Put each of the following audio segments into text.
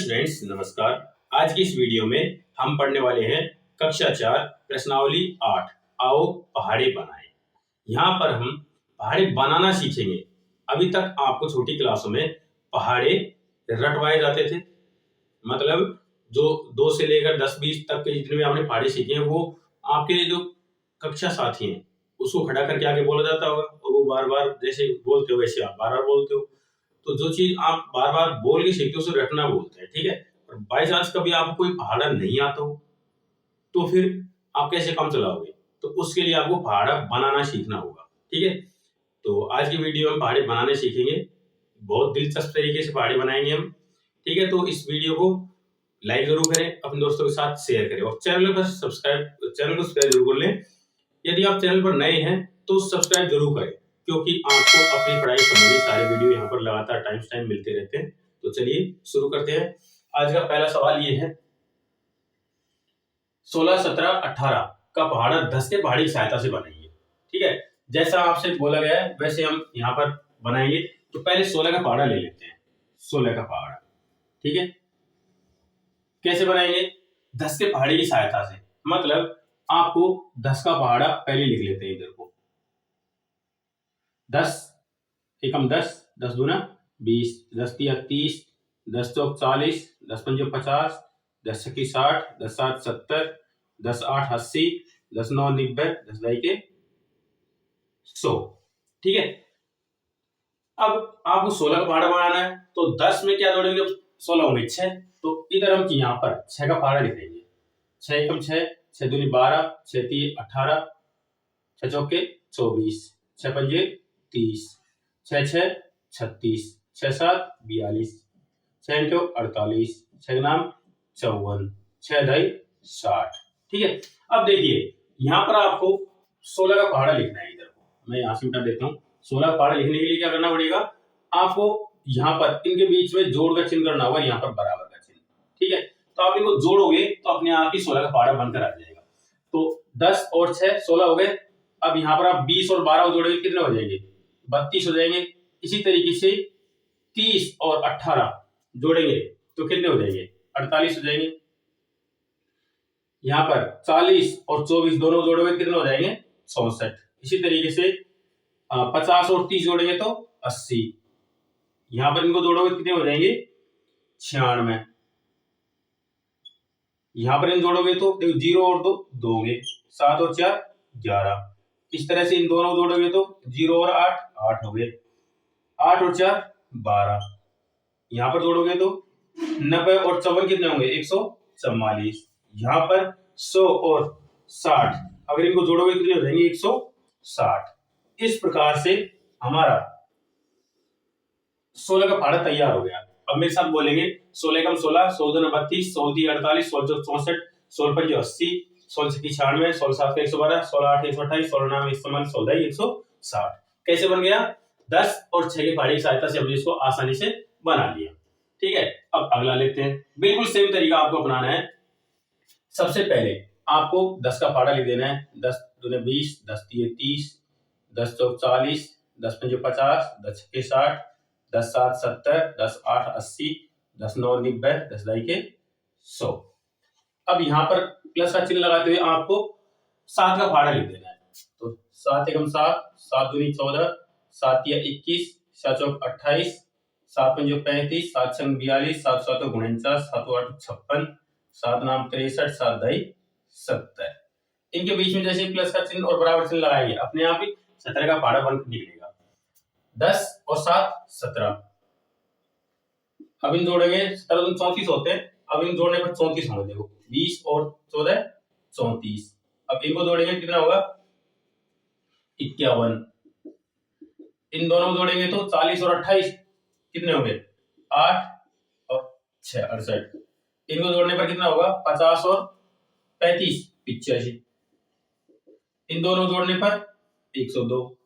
Friends नमस्कार। आज की इस वीडियो में हम पढ़ने वाले हैं कक्षा 4 प्रश्नावली 8 आओ पहाड़े बनाएं। यहाँ पर हम पहाड़े बनाना सीखेंगे। अभी तक आपको छोटी क्लासों में पहाड़े रटवाए जाते थे, मतलब जो 2 से लेकर 10-20 तक के जितने भी आपने पहाड़े सीखे हैं वो आपके जो कक्षा साथी हैं उसको खड़ा करके आगे बोला जाता होगा और वो बार बार जैसे बोलते हो वैसे आप बार बार बोलते हो। तो जो चीज आप बार बार बोल के सीखते हो उसे रटना बोलते हैं, ठीक है। और बाई चांस कभी आपको कोई पहाड़ा नहीं आता हो तो फिर आप कैसे काम चलाओगे, तो उसके लिए आपको पहाड़ा बनाना सीखना होगा, ठीक है। तो आज की वीडियो में पहाड़े बनाने सीखेंगे, बहुत दिलचस्प तरीके से पहाड़े बनाएंगे हम, ठीक है। तो इस वीडियो को लाइक जरूर करें, अपने दोस्तों के साथ शेयर करें और चैनल को सब्सक्राइब जरूर कर लें। यदि आप चैनल पर नए हैं तो सब्सक्राइब जरूर करें, क्योंकि आपको अपनी पढ़ाई संबंधी सारे वीडियो यहाँ पर लगातार टाइम मिलते रहते हैं। तो चलिए शुरू करते हैं। आज का पहला सवाल ये है, 16, 17, 18 का पहाड़ा 10 के पहाड़ी की सहायता से बनाइए, ठीक है। जैसा आपसे बोला गया है वैसे हम यहाँ पर बनाएंगे। तो पहले 16 का पहाड़ा ले लेते हैं। 16 का पहाड़ा, ठीक है। कैसे बनाएंगे? 10 के पहाड़ी की सहायता से, मतलब आपको 10 का पहाड़ा पहले लिख लेते हैं इधर को। 10 एकम 10, 10 दूना 20, 10 तिया 30, 10 चौक 40, 10 पंजे 50, 10 छक्की 60, 10 सात 70, 10 आठ 80, 10 नौ 90, 10 दाई के 100, ठीक है। अब आपको 16 का पहाड़ा बनाना है तो 10 में क्या जोड़ेंगे? 16 होंगे 6, तो इधर हम यहाँ पर 6 का पहाड़ा लिख देंगे। 6 एकम 6, 6 दूनी 12, 6 तीय 18, 6 चौके 24, 6 पंजे 30, 6 छः 36, 6 7 42, 6 इंटू 48, 6 नाम 54, 6 दाई 60, ठीक है। अब देखिए यहाँ पर आपको 16 का पहाड़ा लिखना है। इधर को मैं यहाँ से मिटा देता हूँ। 16 का पहाड़ा लिखने के लिए क्या करना पड़ेगा आपको? यहाँ पर इनके बीच में जोड़ का चिन्ह करना होगा, यहाँ पर बराबर का चिन्ह, ठीक है। तो आप इनको जोड़ोगे तो अपने आप ही 16 का पहाड़ा बनकर आ जाएगा। तो 10 और 6 16 हो गए। अब यहाँ पर आप 20 और 12 जोड़ेंगे, कितने हो जाएंगे? 32 हो जाएंगे। इसी तरीके से 30 और 18 जोड़ेंगे तो कितने हो जाएंगे? 48 हो जाएंगे। यहाँ पर 40 और 24 दोनों जोड़ोगे कितने हो जाएंगे? 64। इसी तरीके से 50 और 30 जोड़ेंगे तो 80। यहाँ पर इनको जोड़ोगे कितने हो जाएंगे? 96। यहाँ पर इन जोड़ोगे तो देखो 0 और 2 2 होंगे, 7 और 4 11। इस तरह से इन दोनों जोड़ोगे तो 0 और 8 8 हो गए, 8 और 4 12। यहाँ पर जोड़ोगे तो 90 और 54 कितने होंगे? 144। यहाँ पर 100 और 60 अगर इनको जोड़ोगे कितने हो जाएंगे? 160। इस प्रकार से हमारा 16 का पहाड़ा तैयार हो गया। अब मेरे साथ बोलेंगे 16 कम 16, 16 दूना 32, 16 तीय 48, 16 चौक 64, 16 पंजे 80, 16 छक्की 96, 16 सात का 112, 16 आठ 128, 16 नाम 155, 16 दाई 160। कैसे बन गया? 10 और 6 के पहाड़ी की सहायता से हमने इसको आसानी से बना लिया, ठीक है। अब अगला लेते हैं। बिल्कुल सेम तरीका आपको अपनाना है। सबसे पहले आपको 10 का पहाड़ा लिख देना है। 10 दूने 20, 10 तिय 30, 10 चौक 40, 10 पंजे 50, 10 छक्के 60, 10 सात 70, 10 आठ 80, 10 नौ 90, 10 दाई के 100। अब यहाँ पर प्लस का चिन्ह लगाते हुए आपको 7 का पहाड़ा लिख देना है। तो 7 एकम 7, 7 दूनी 14, 7 तिया 21, 7 चौक 28, 7 पंजे 35, 7 छंग 42, 7 सात 49, 7 आठ 56, 7 नाम 63, 7 दाई 70। इनके बीच में जैसे प्लस का चिन्ह और बराबर चिन्ह लगाएंगे अपने आप ही 17 का पहाड़ा बनकर निकलेगा। 10 और 7 17। अब इन जोड़ेंगे 17 दूनी 34 होते हैं। अब इन जोड़ने पर 34 होंगे। देखो 20 और 14 34। अब इनको जोड़ेंगे कितना होगा? 51। इन दोनों जोड़ेंगे तो 40 और 28 कितने होंगे? 8 और 6 68। इनको जोड़ने पर कितना होगा? 50 और 35 85। इन दोनों जोड़ने पर 102।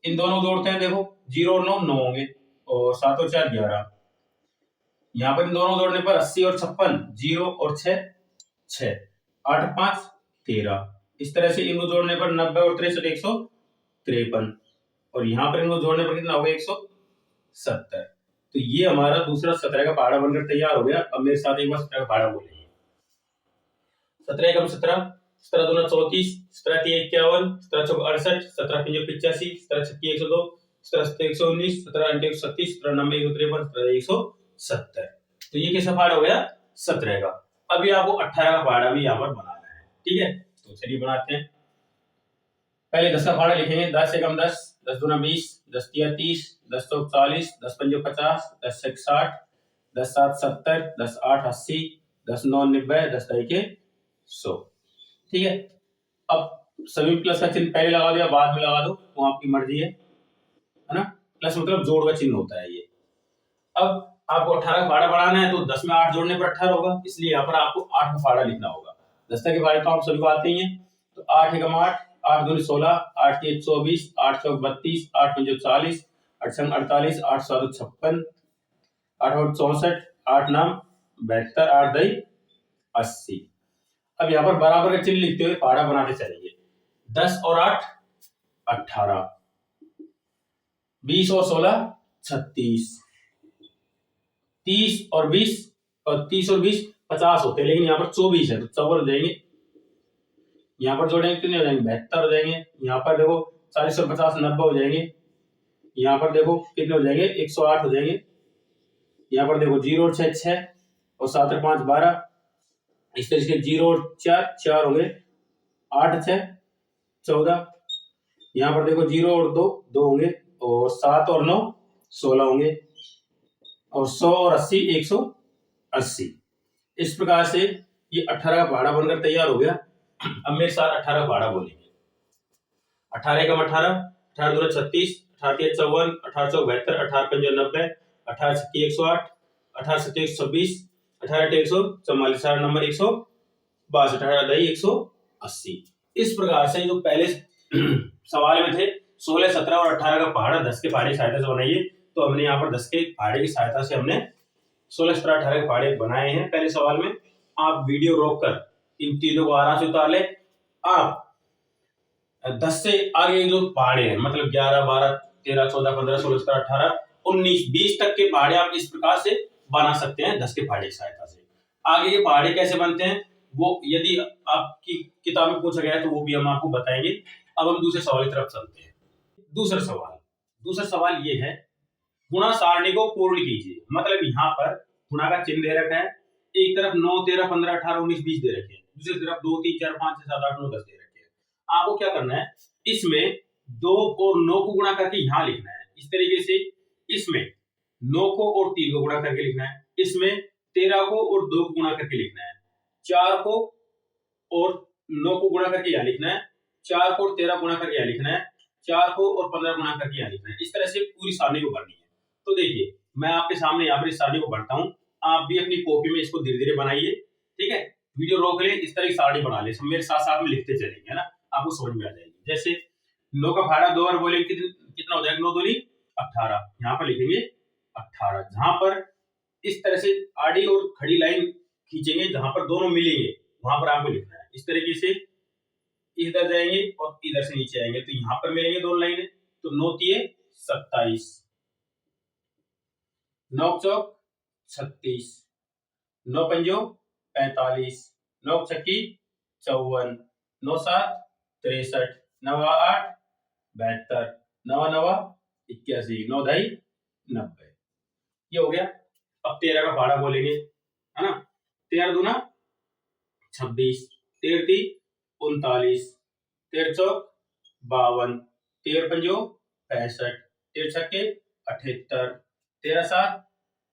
इन दोनों जोड़ते हैं, देखो 0 और 9 9 होंगे और 7 और 4 11। यहाँ पर इन दोनों जोड़ने पर 80 और 56, 0 और 6 6, 8 5 13। इस तरह से इनको जोड़ने पर 90 और 63 153 और यहाँ पर इनको जोड़ने पर कितना होगा? 170। तो ये हमारा दूसरा 17 का पहाड़ा बनकर तैयार हो गया। अब मेरे साथ एक बार 17 का पहाड़ा बोलेंगे। 17 एकम 17, 17 दूना 34, 17 तीन 51, 17 चौक 68, 17 पंजे 85, 17 छक्की 102, 17 सत्ते 119, 17 अंटे 137, 17 नब्बे 153, 17 170। तो ये कैसा पहाड़ा हो गया? 17 का। अभी आपको 18 का पहाड़ा भी यहाँ पर बनाना है, ठीक है? तो चलिए बनाते हैं। पहले 10 का पहाड़ा लिखेंगे। 10 एकम 10, 10 दूना 20, 10 तिया 30, 10 चौक 40, 10 पंजे 50, 10 छक 60, 10 7 70, 10 8 80, 10 9 90, 10 के 100, ठीक है? अब सभी प्लस का चिन्ह पहले लगा दिया, बाद में लगा दो, वो आपकी मर्जी है ना? प्लस मतलब जोड़ का चिन्ह होता है ये। अब आपको 18 का पहाड़ा बनाना है, तो 10 में 8 जोड़ने पर 18 होगा, इसलिए यहाँ पर आपको 8 का पहाड़ा लिखना होगा। 10 के पहाड़े तो आप सभी को आते ही हैं। तो 8 एकम 8, 8 दूनी 16, 8 के 24, 8 चौक 32, 8 पंजे 40, 8 छंग 48, 8 7 56, 8 8 64, 8 9 72, 8 दई 80। अब यहाँ पर बराबर का चिन्ह लिखते हुए पहाड़ा बनाते चलेंगे। 10 और 8 18, 20 और 16 36, 30 और 20 और 30 और 20 50 होते हैं, लेकिन यहाँ पर 24 है तो 54 हो जाएंगे। यहाँ पर जोड़ेंगे कितने हो जाएंगे? 72 हो जाएंगे। यहाँ पर देखो 40 और 50 90 हो जाएंगे। यहाँ पर देखो कितने हो जाएंगे? 108 हो जाएंगे। यहाँ पर देखो 0 और 6 6 और 7 और 5 12, इस तरीके से 0 और 4 4 होंगे, 8 6 14। यहाँ पर देखो 0 और 2 2 होंगे, और 7 और 9 16 होंगे, और 100 और 80 180। इस प्रकार से ये 18 का पहाड़ा बनकर तैयार हो गया। अब मेरे साथ 18 का पहाड़ा बोलेंगे। 18 एकम 18, 18 दूना 36, 18 तिया 54, 18 चौक 72, 18 पंजे 90, 18 छक्की 108, 18 सत्ते 126, 18 अट्ठे 144, 18 नंबर 162, 18 दही 180। इस प्रकार से जो पहले सवाल में थे 16, 17 और 18 का पहाड़ा 10 के पहाड़े की सहायता से बनाइए, तो हमने यहाँ पर 10 के पहाड़े की सहायता से हमने 16, 17, 18 के पहाड़े बनाए हैं पहले सवाल में। आप वीडियो रोककर इन तीनों को आराम से उतार ले। आप 10 से आगे जो पहाड़े हैं, मतलब 11, 12, 13, 14, 15, 16, 17, 18, 19, 20 तक के पहाड़े आप इस प्रकार से बना सकते हैं 10 के पहाड़े की सहायता से। आगे ये पहाड़े कैसे बनते हैं वो यदि आपकी किताब में पूछा गया है तो वो भी हम आपको बताएंगे। अब हम दूसरे सवाल की तरफ चलते हैं। दूसरा सवाल ये है, गुणा सारणी को पूर्ण कीजिए। मतलब यहाँ पर गुणा का चिन्ह दे रखा है, एक तरफ 9, 13, 15, 18, 19, 20 दे रखे हैं, दूसरी तरफ 2, 3, 4, 5, 6, 7, 8, 9, 10 दे रखे हैं। आपको क्या करना है, इसमें 2 और 9 को गुणा करके यहाँ लिखना है। इस तरीके से इसमें 9 को और 3 को गुणा करके लिखना है, इसमें 13 को और 2 को गुणा करके लिखना है, 4 को और 9 को गुणा करके यहाँ लिखना है, 4 को और 13 गुणा करके यहाँ लिखना है, 4 को और 15 गुणा करके यहाँ लिखना है। इस तरह से पूरी सारणी को भरनी है। तो देखिए मैं आपके सामने यहाँ पर इस सारणी को भरता हूँ, आप भी अपनी कॉपी में इसको धीरे धीरे बनाइए, ठीक है? वीडियो रोक ले, इस तरह की सारणी बना ले, सब मेरे साथ साथ में लिखते चलेंगे, है ना? आपको समझ में आ जाएगी। जैसे 9 का पहाड़ा 2 बार बोले कितना हो जाएगा? 9 दूनी 18, यहाँ पर लिखेंगे 18। जहां पर इस तरह से आड़ी और खड़ी लाइन खींचेंगे, जहां पर दोनों मिलेंगे वहां पर आपको लिखना है। इस तरीके से इधर जाएंगे और इधर से नीचे आएंगे, तो यहाँ पर मिलेंगे दोनों लाइनें। तो 9 तिये 27, 9 चौक 36, 9 पंजो 45, 9 छक्की 54, 9 7 63, 9 8 72, 9 9 81, 9 ढाई 90। ये हो गया। अब 13 का पहाड़ा बोलेंगे, है ना? 13 दूना 26, 13 ती 39, 13 चौक 52, 13 पंजो 65, 13 छक्के 78, 13 7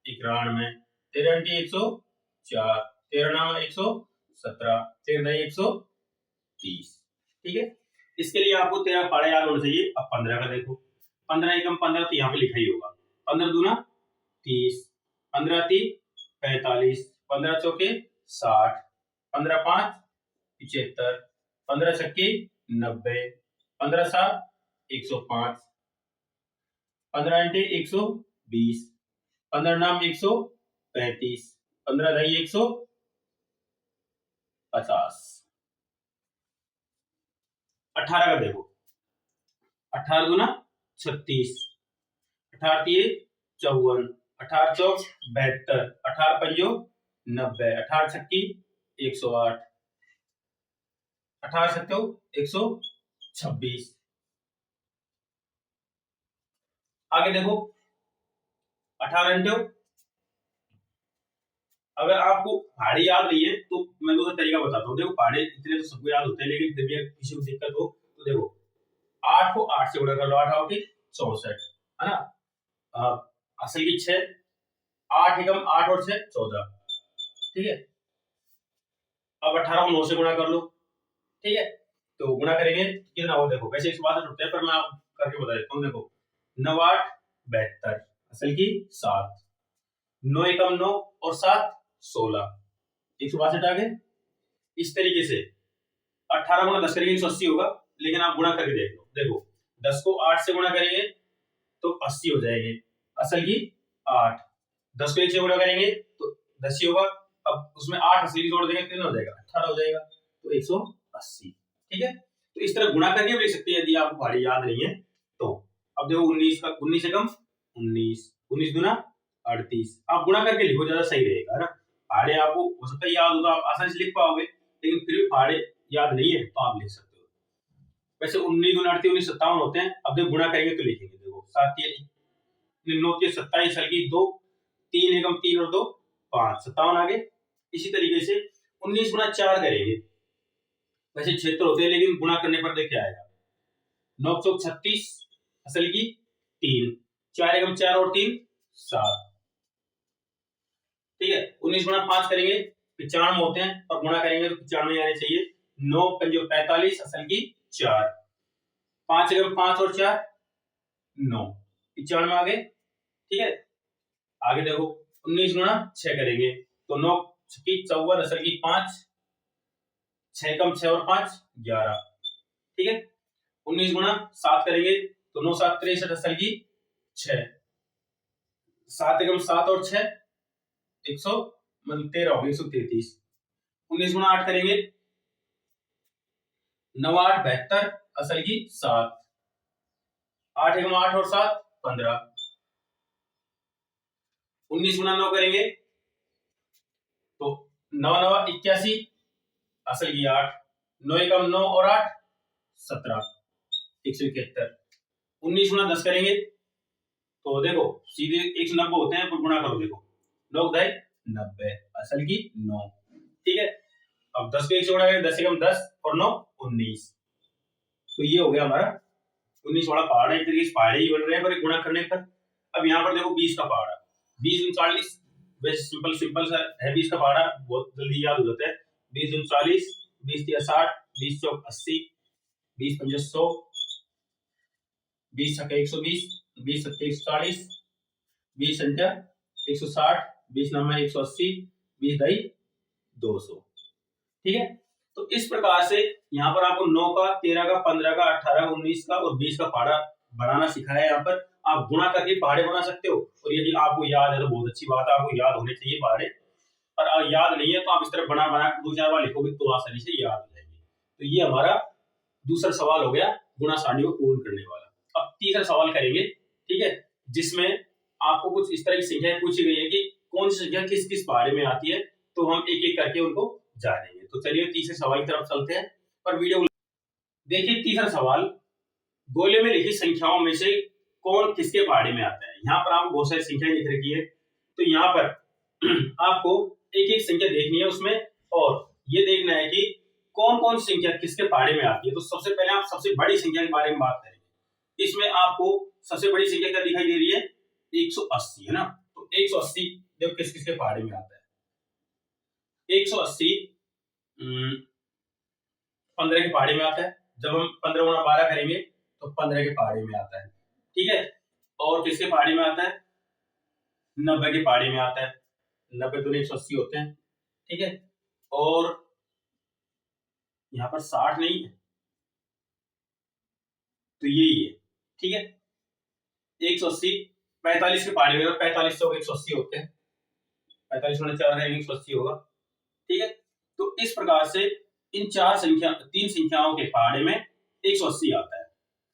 91, 13 अंटी 104, 13 नाम 117, 13 दही 130। ठीक है, इसके लिए आपको 13 पहाड़ा याद होना चाहिए। अब 15 का देखो, 15 एकम 15 तो यहाँ पे लिखा ही होगा। 15 दूना 30, 15 ती 45, 15 चौके 60, 15 5 75, 15 छक्के 90, 15 7 105, 15 अंटे 120, 15 नाम 135, 15 दही 150। 18 का देखो, 18 गुना 36, 18 तिये 54, 18 चौक 72, 18 पंजो 90, 18 छक्की 108, 18 सत्तो 126। आगे देखो 18 अंटो, अगर आपको पहाड़े याद नहीं है तो मैं दूसरा तरीका बताता हूँ। देखो पहाड़े इतने तो सबको याद होते हैं, लेकिन फिर भी किसी को दिक्कत हो तो देखो 8 को 8 से गुणा कर लो, 8 8 64 है ना। असल की 6, 8 एकम 8 और 6 14, ठीक है। अब 18 को 9 से गुणा कर लो, ठीक है। तो गुणा करेंगे कितना हो, देखो वैसे 162 होते हैं पर मैं आप करके बता देता हूँ। देखो 9 8 72, असल की 7, 9 एकम 9 और 7 16, 162 आ गए। इस तरीके से 18 गुणा 10 करेंगे 180 होगा, लेकिन आप गुणा करके देख लो। देखो 10 को 8 से गुणा करेंगे तो 80 हो जाएंगे, असल की 8। 10 को 1 से गुणा करेंगे तो 10 ही होगा। अब उसमें 8 असली जोड़ देंगे कितना हो जाएगा, 18 हो जाएगा, तो 180, ठीक है। तो इस तरह गुणा करके भी लिख सकते हैं यदि आपको पहाड़ी याद नहीं है तो। अब देखो 19 का 19 से कम 19, 19 दूना 38, आप गुणा करके लिखो, ज्यादा सही रहेगा, है ना। पहाड़े आपको हो सकता है याद हो तो आप आसानी से लिख पाओगे, लेकिन फिर भी पहाड़े याद नहीं है तो आप लिख सकते हो। वैसे 19 दूना 38, 19 57 होते हैं। अब देखो गुणा करेंगे तो लिखेंगे, देखो 7 9 27 हल्की 2, 3 एकम 3 और 2 5, 57 आ गए। इसी तरीके से 19 गुणा 4 करेंगे, वैसे 76 होते हैं लेकिन गुणा करने पर देखिए आएगा 9 चौक 36, असल की 3, 4 एकम 4 और 3 7, ठीक है। 19 गुणा 5 करेंगे 95 होते हैं और गुणा करेंगे तो 95 आने चाहिए। 9 पंजो 45, असल की 4, 5 एकम 5 और 4 9, 95 आ गए, ठीक है। आगे देखो 19 गुणा 6 करेंगे तो 9 छक्की 54, असल की 5, 6 कम 6 और 5 11, ठीक है। 19 गुणा 7 करेंगे तो 9 7 63, असल की 6, 7 एकम 7 और 6 100 मतलब 13 हो गई 133। 19 गुणा 8 करेंगे 9 8 72, असल की 7, 8 एकम 8 और 7 15। 19 गुणा 9 करेंगे तो 9 9 81, असल की 8, 9 एकम 9 और 8 17, 171। 19 गुणा 10 करेंगे तो देखो सीधे 190 होते हैं, पर गुणा करो, देखो 9 दाई 90, असल की 9, ठीक है। अब 10 को 1 से गुणा करेंगे 10 एकम 10 और 9 19, तो ये हो गया हमारा 19 वाला पहाड़ा। एक तरीके से पहाड़े ही बन रहे हैं पर गुणा करने पर। अब यहाँ पर देखो 20 का पहाड़ा, 20 39, वैसे सिंपल सिंपल सा है 20 का पहाड़ा, बहुत जल्दी याद हो जाता है। 20 39, 20 3 60, 20 चौक 80, 20 पंजे 100, 20 छक्के 120, 20 सत्ते 140, 20 अंठा 160, 20 नम्बे 180, 20 दाई 200, ठीक है। तो इस प्रकार से यहाँ पर आपको 9 का 13 का 15 का 18 का 19 का और 20 का पहाड़ा बनाना सिखाया है। यहाँ पर आप गुणा करके पहाड़े बना सकते हो, और यदि आपको याद है तो बहुत अच्छी बात है, आपको याद होने चाहिए पहाड़े। और याद नहीं है तो आप इस तरह बना बना के 2-4 बार लिखोगे तो आसानी से याद हो जाएंगे। तो ये हमारा दूसरा सवाल हो गया गुणा सारणी को पूर्ण करने वाला। अब तीसरा सवाल करेंगे, ठीक है, जिसमें आपको कुछ इस तरह की संख्याएं पूछी गई है कि कौन सी संख्या किस किस पहाड़े में आती है, तो हम एक एक करके उनको जानेंगे। तो चलिए तीसरे सवाल की तरफ चलते हैं, पर वीडियो देखिए। तीसरा सवाल, गोले में लिखी संख्याओं में से कौन किसके पहाड़े में आता है। यहाँ पर आपको बहुत सारी संख्याएं लिख रखी है, तो यहाँ पर आपको एक एक संख्या देखनी है उसमें, और ये देखना है कि कौन कौन सी संख्या किसके पहाड़े में आती है। तो सबसे पहले आप सबसे बड़ी संख्या के बारे में बात करेंगे। इसमें आपको सबसे बड़ी संख्या क्या दिखाई दे रही है, 180, है ना। तो 180 देखो किस किसके पहाड़े में आता है। 180 15 के पहाड़े में आता है। जब हम 15 गुणा 12 करेंगे तो 15 के पहाड़े में आता है, ठीक है। और किसके पहाड़े में आता है, 90 के पहाड़े में आता है। 90 दूनी 180 होते हैं, ठीक है। और यहाँ पर 60 नहीं है, तो यही है, ठीक है। 180 45 के पहाड़े में, 45 से 180 होते हैं। 45 गुणा 4 करेंगे 180 होगा, ठीक है। तो इस प्रकार से इन तीन संख्याओं के पहाड़े में 180 आता है।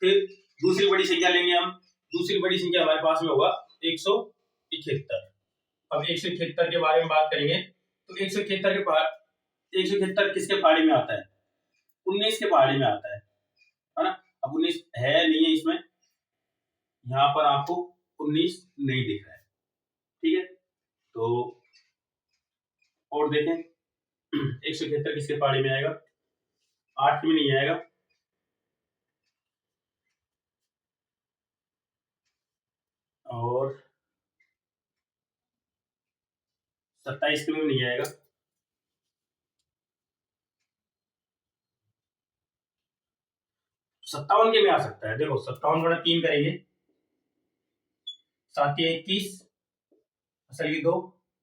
फिर दूसरी बड़ी संख्या लेंगे हम। दूसरी बड़ी संख्या हमारे पास में होगा 190, 171। अब 171 के बारे में बात करेंगे तो 171 किसके पहाड़ी में आता है? 19 के पहाड़ी में आता है ना। अब 19 है नहीं है इसमें, यहाँ पर आपको 19 नहीं दिख रहा है, ठीक है। तो और देखें 171 किसके पहाड़ी में आएगा? 8 में नहीं आएगा, और 27 में नहीं आएगा, 57 के में आ सकता है। देखो 57 गुणा 3 करेंगे, 7 या 21, असल की 2,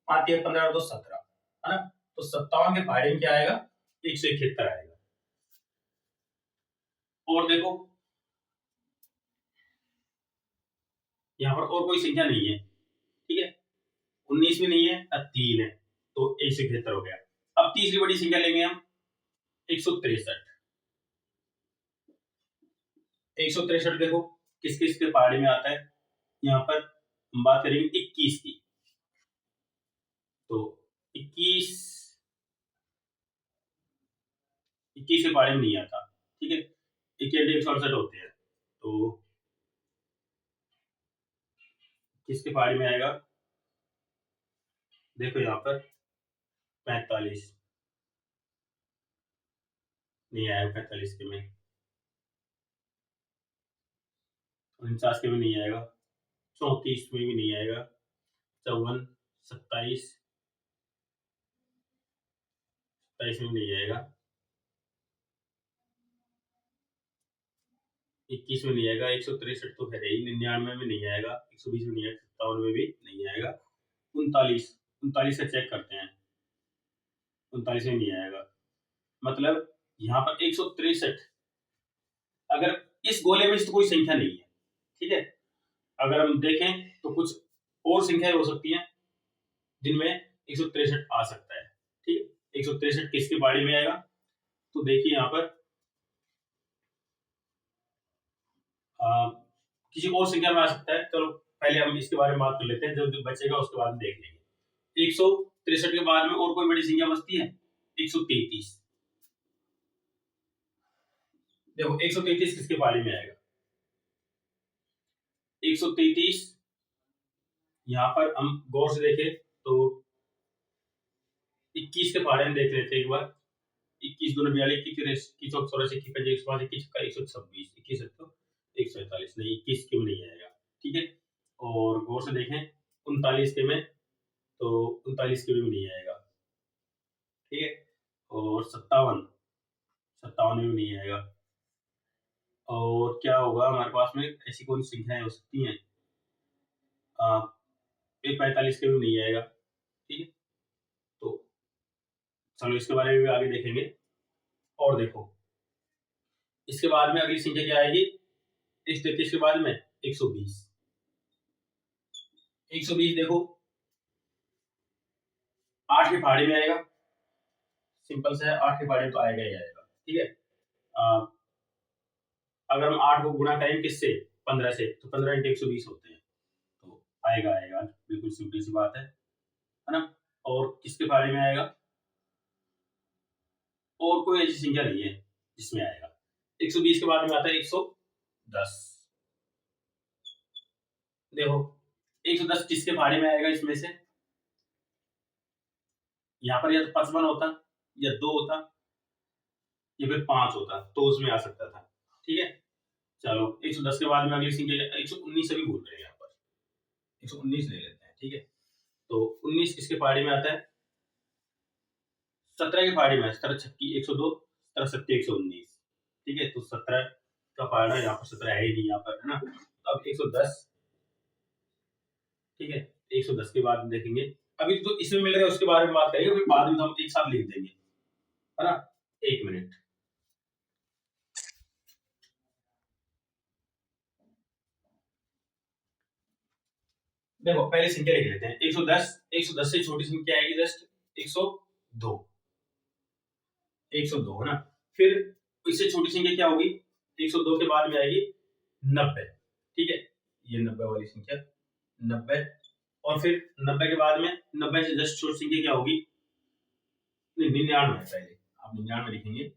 5 या 15 और 2 17, है ना। तो 57 के पहाड़ी में क्या आएगा? 171 आएगा। और देखो यहाँ पर और कोई संख्या नहीं है, ठीक है। 19 में नहीं है, अब 3 है, तो 171 हो गया। अब तीसरी बड़ी संख्या लेंगे हम 163। 163 देखो किस किस के पहाड़ी में आता है। यहाँ पर हम बात करेंगे 21 की, तो 21 के पहाड़ी में नहीं आता, ठीक है। 168 होते हैं, तो किसके पहाड़ी में आएगा? देखो यहाँ पर 45 नहीं आएगा, 45 के में, 49 के में नहीं आएगा, 34 में भी नहीं आएगा, 54, 27 में नहीं आएगा, 21 में नहीं आएगा, 163 तो है ही, 99 में नहीं आएगा, 120 में नहीं आएगा, 57 में भी नहीं आएगा, 39 से चेक करते हैं, 39 में नहीं आएगा। मतलब यहाँ पर 163, अगर इस गोले में तो कोई संख्या नहीं है, ठीक है। अगर हम देखें तो कुछ और संख्याएं हो सकती हैं जिनमें 163 आ सकता है, ठीक है। 163 किसके पहाड़ी में आएगा? तो देखिए यहाँ पर किसी और संख्या में आ सकता है। चलो पहले हम इसके बारे में बात कर लेते हैं, जो बचेगा उसके बाद देख लेंगे। 163 के बाद में और कोई बड़ी संख्या बचती है 133। देखो 133 किसके पहाड़ी में आएगा? 133 यहाँ पर हम गौर से देखें तो 21 के पहाड़े में देख लेते हैं एक बार। 21 दूनी 42, 21 84, 21 5, 21 126, 21 147, नहीं 21 के में नहीं आएगा, ठीक है। और गौर से देखें 39 के में, तो 39 के में नहीं आएगा, ठीक है। और 57 में भी नहीं आएगा। और क्या होगा हमारे पास में, ऐसी कौन संख्याएं हो सकती हैं? 45 के में नहीं आएगा, ठीक है। तो चलो इसके बारे में भी आगे देखेंगे। और देखो इसके बाद में अगली संख्या क्या आएगी? 133 के बाद में 120। 120 देखो 8 के पहाड़ी में आएगा, सिंपल सा है, 8 के पहाड़ी में तो आएगा ही आएगा, ठीक है। अगर हम 8 को गुणा करें किससे? 15 से, तो 15 × 120 होते हैं, तो आएगा, बिल्कुल सिंपल सी बात है ना। और किसके पहाड़ी में आएगा? और कोई ऐसी संख्या नहीं है जिसमें आएगा। 120 के बाद में आता है 110। देखो 110 किसके पहाड़ी में आएगा इसमें से? यहाँ पर या तो 55 होता, या 2 होता, या फिर 5 होता, तो उसमें आ सकता था, ठीक है। चलो 110 के बाद में अगली संख्या 119 से भी भूल रहे हैं, यहाँ पर 119 ले लेते हैं, ठीक है। तो 19 किसके पहाड़ी में आता है? 17 के पहाड़ी में, 17 छक्की 102, 17 सत्ती 119, ठीक है। तो 17 का पहाड़ा यहाँ पर 17 है ही नहीं यहाँ पर, है ना। अब 110, ठीक है। 110 के बाद देखेंगे, अभी तो इसमें मिल रहा है उसके बारे में बात करेंगे, फिर बाद में हम एक साथ लिख देंगे, है ना। 1 मिनट। देखो पहले संख्या लिख लेते हैं 110। 110 से छोटी संख्या आएगी जस्ट 102, 102 है ना। फिर इससे छोटी संख्या क्या होगी? 102 के बाद में आएगी 90, ठीक है। ये 90 वाली संख्या 90, और फिर 90 के बाद में 90 से जस्ट छोटी संख्या क्या होगी, 99 है पहले, आप 99 लिखेंगे,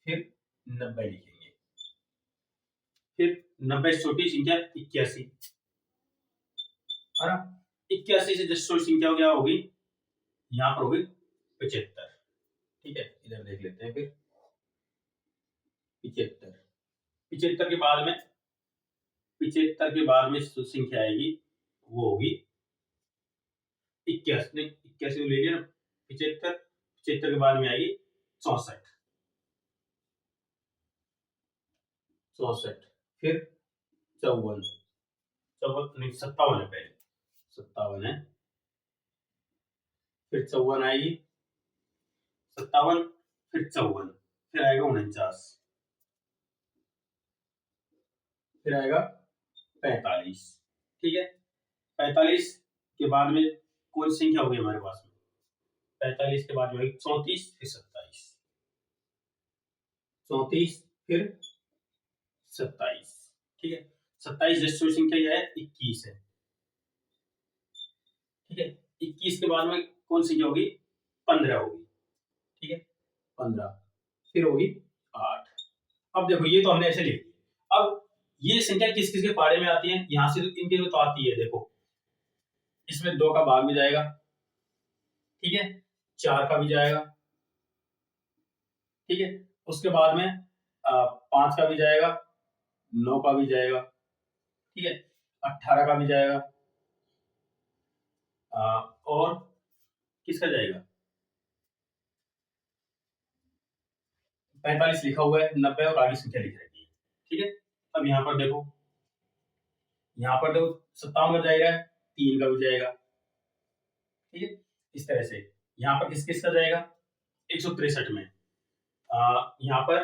फिर 90 लिखेंगे, फिर 90 से छोटी संख्या 81, है ना। 81 से जस्ट छोटी संख्या क्या होगी, यहाँ पर होगी 75। ठीक है, इधर देख लेते हैं फिर 75। 75 के बाद में 75 के बाद में जो संख्या आएगी वो होगी 81, नहीं 81 ले लिया ना, 75, 75 के बाद में आएगी 64, 64, फिर 54, 54 नहीं 57 है पहले, 57 है, फिर 54 आएगी, 57, फिर 54, फिर आएगा 49, फिर आएगा 45। ठीक है, 45 के बाद में कौन सी संख्या होगी हमारे पास में, 45 के बाद में 34, फिर 27, 34, फिर 27। ठीक है, 27 जस्ट संख्या क्या है, 21 है। ठीक है, 21 के बाद में कौन सी संख्या होगी, 15 होगी। ठीक है, 15, फिर होगी 8। अब देखो ये तो हमने ऐसे लिख दिया। अब ये संख्या किस किस के पाड़े में आती है, यहां से तो इनके तो आती है, देखो इसमें 2 का भाग भी जाएगा, ठीक है, 4 का भी जाएगा, ठीक है, उसके बाद में 5 का भी जाएगा, 9 का भी जाएगा, ठीक है, 18 का भी जाएगा, और किसका जाएगा, 45 लिखा हुआ है, 90 और आगे संख्या लिख रखी है। ठीक है, अब यहाँ पर देखो 57 का जाएगा, 3 का भी जाएगा। ठीक है, इस तरह से यहाँ पर किस किस का जाएगा, 163 में यहाँ पर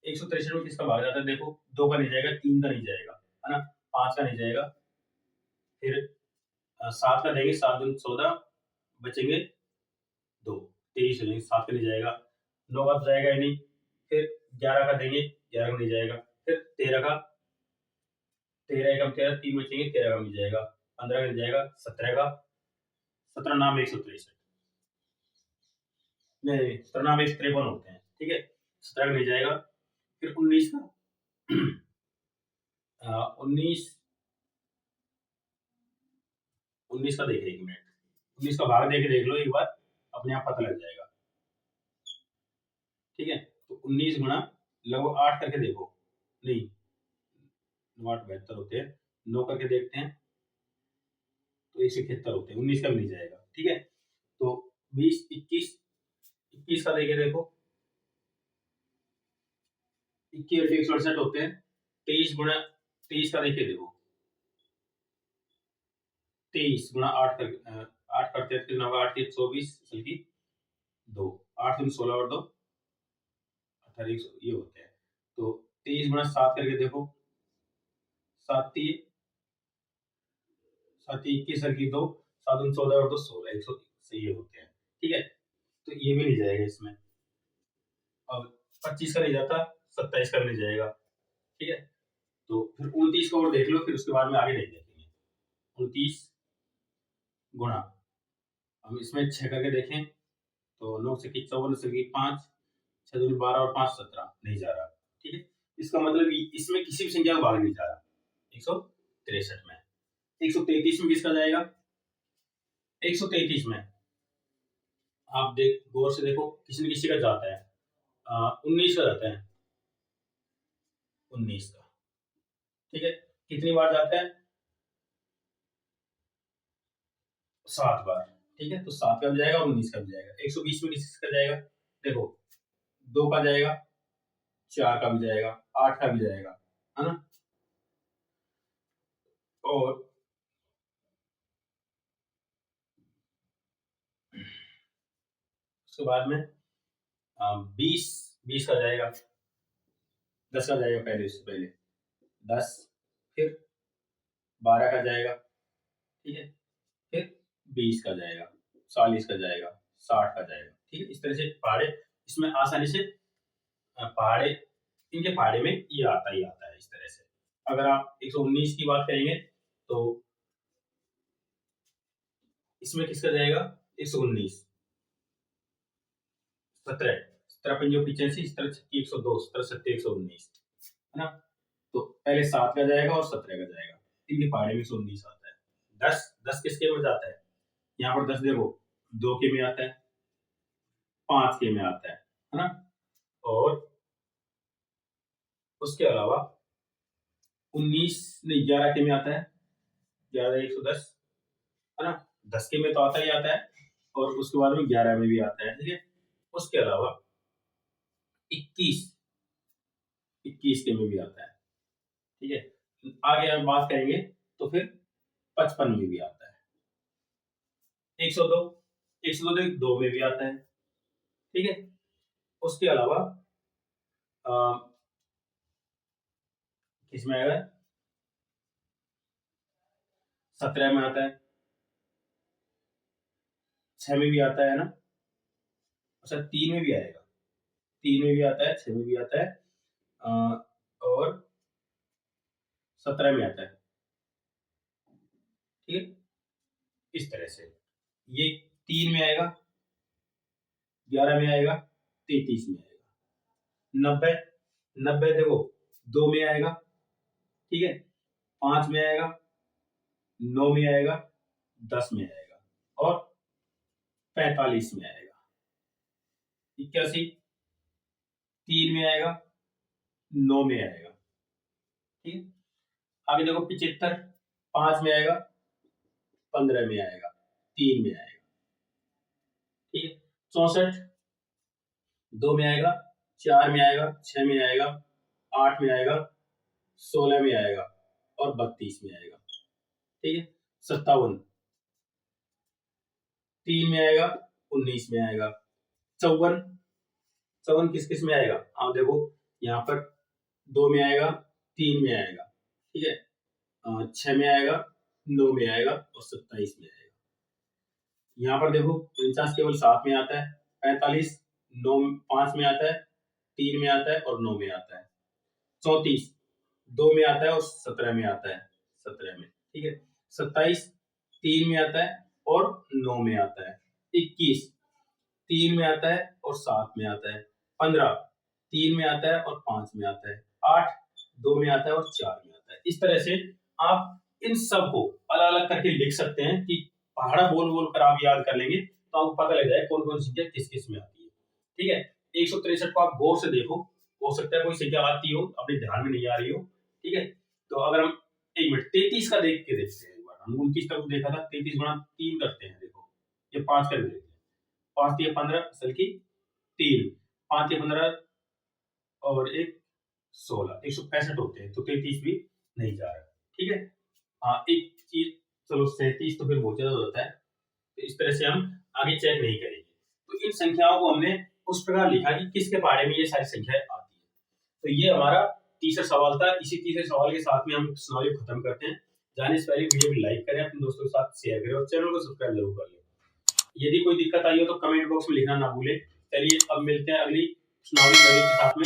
163 में किसका भाग जाता है, देखो 2 का नहीं जाएगा, 3 का नहीं जाएगा, है ना, 5 का नहीं जाएगा, फिर 7 का देंगे, 7 दूनी 14, बचेंगे 2, 23 हो जाएंगे, 7 का नहीं जाएगा, 9 का जाएगा ही नहीं, फिर 11 का देंगे, 11 का नहीं जाएगा, फिर 13 का, 13 एकम 13, 3 बचेंगे, 13 का मिल जाएगा, 15 का नहीं जाएगा, 17 का, 17 नाम 163, नहीं 17 नाम 153 होते हैं। ठीक है, 17 का नहीं जाएगा, फिर 19 का 19 का देखिए, 1 मिनट, 19 का भाग देके देख लो एक बार, अपने आप पता लग जाएगा। ठीक है, तो 19 गुणा लगभग 8 करके देखो, नहीं 8 72 होते हैं, 9 करके देखते हैं तो 171 होते हैं, 19 का भी नहीं जाएगा। ठीक है, तो 20, 21 का देके देखो, 21 और 168 होते हैं, 23 गुणा 23 का देखिए देखो, 23 गुणा 8 करके 8 करते हैं, 9 8 3 24, बल्कि 2, 8 3 16 और 2 18, ये होते हैं। तो 23 गुणा 7 करके देखो, 7 3 21 की 2, 7 3 14 और 2 16, 100 से ये होते हैं। ठीक है, तो ये भी नहीं जाएगा इसमें। अब 25 का नहीं जाता, 27 का नहीं जाएगा। ठीक है, तो फिर 29 को और देख लो, फिर उसके बाद में आगे नहीं देखेंगे। 29 गुणा, हम इसमें 6 करके देखें तो 9 से 54, 5, 6 दूनी 12 और 5 17, नहीं जा रहा। ठीक है, इसका मतलब इसमें किसी भी संख्या का भाग नहीं जा रहा। 163 में, 133 में किसका जाएगा, 133 में आप देख गौर से देखो, किसी न किसी का जाता है, 19 का जाता है, 19 का। ठीक है, कितनी बार जाता है, 7 बार। ठीक है, तो 7 का भी जाएगा और 19 का भी जाएगा। 120 में किसका जाएगा, देखो 2 का जाएगा, 4 का भी जाएगा, 8 का भी जाएगा, है ना, और उसके बाद में 20 का जाएगा, 10 का जाएगा पहले, उससे पहले 10, फिर 12 का जाएगा। ठीक है, फिर 20 का जाएगा, 40 का जाएगा, 60 का जाएगा। ठीक है, इस तरह से पहाड़े इसमें आसानी से पहाड़े, इनके पहाड़े में ये आता ही आता है इस तरह से। अगर आप 119 की बात करेंगे तो इसमें किसका जाएगा 119, 17, 17 पंजों 85, 17 छक्की 102, 17 सत्ते 119, है ना। तो पहले 7 का जाएगा और 17 का जाएगा, इनके पहाड़े में 119 आता है। 10 10 किसके में जाता है, यहाँ पर 10 देखो 2 के में आता है, 5 के में आता है ना। और उसके अलावा 19 नहीं 11 के में आता है, 11 110, है ना। 10 के में तो आता ही आता है और उसके बाद में 11 में भी आता है, ठीक है। उसके अलावा 21 के में भी आता है, ठीक है। आगे हम बात करेंगे तो फिर 55 में भी आता है, 102 2 में भी आता है, ठीक है। उसके अलावा किसमें आएगा, 17 में आता है, 6 में भी आता है ना, अच्छा 3 में भी आएगा, 3 में भी आता है, 6 में भी आता है और 17 में आता है, ठीक है। इस तरह से ये 3 में आएगा, 11 में आएगा, 33 में आएगा, 90 देखो 2 में आएगा, ठीक है, 5 में आएगा, 9 में आएगा, 10 में आएगा और 45 में आएगा, 81 3 में आएगा, 9 में आएगा, ठीक है। आगे देखो 75 5 में आएगा, 15 में आएगा, 3 में आएगा, ठीक है। 64 2 में आएगा, 4 में आएगा, 6 में आएगा, 8 में आएगा, 16 में आएगा और 32 में आएगा, ठीक है। 57 3 में आएगा, 19 में आएगा, 54 किस किस में आएगा, आप देखो यहाँ पर 2 में आएगा, 3 में आएगा, ठीक है, 6 में आएगा, 9 में आएगा और 27 में आएगा। यहाँ पर देखो 49 केवल 7 में आता है, 45 9 5 में आता है, 3 में आता है और 9 में आता है, 34 2 में आता है और 17 में आता है, 17 में, ठीक है। 27 3 में आता है और 9 में आता है, 21 3 में आता है और 7 में आता है, 15 3 में आता है और 5 में आता है, 8 2 में आता है और 4 में आता है। इस तरह से आप इन सब को अलग अलग करके लिख सकते हैं कि पहाड़ा बोल बोल कर आप याद कर लेंगे तो आपको पता लग जाए कौन कौन सी संख्या किस किस में आती है, ठीक है। 163 को आप गौर से देखो, हो सकता है कोई संख्या आती हो अपने ध्यान में नहीं आ रही हो, ठीक है। तो अगर हम 1 मिनट 33 का देख के देखते हैं, एक बार हम 29 का देखा था, 33 गुणा 3 करते हैं, देखो ये 5 कर देते हैं, 5 3 15 असल की 3 5 3 15 और 1 16 165 होते हैं, तो 33 भी नहीं जा रहा, ठीक है। हाँ एक चीज, चलो 37 तो फिर बहुत ज्यादा हो जाता है, तो इस तरह से हम आगे चेक नहीं करेंगे। तो इन संख्याओं को हमने उस प्रकार लिखा कि किसके बारे में ये सारी संख्याएं आती है। तो ये हमारा तीसरा सवाल था। इसी तीसरे सवाल के साथ में हम प्रश्नावली खत्म करते हैं। जाने से पहले वीडियो को लाइक करें, अपने दोस्तों के साथ शेयर करें और चैनल को सब्सक्राइब जरूर कर लें। यदि कोई दिक्कत आई हो तो कमेंट बॉक्स में लिखना ना भूलें। चलिए अब मिलते हैं अगली प्रश्नावली के साथ में।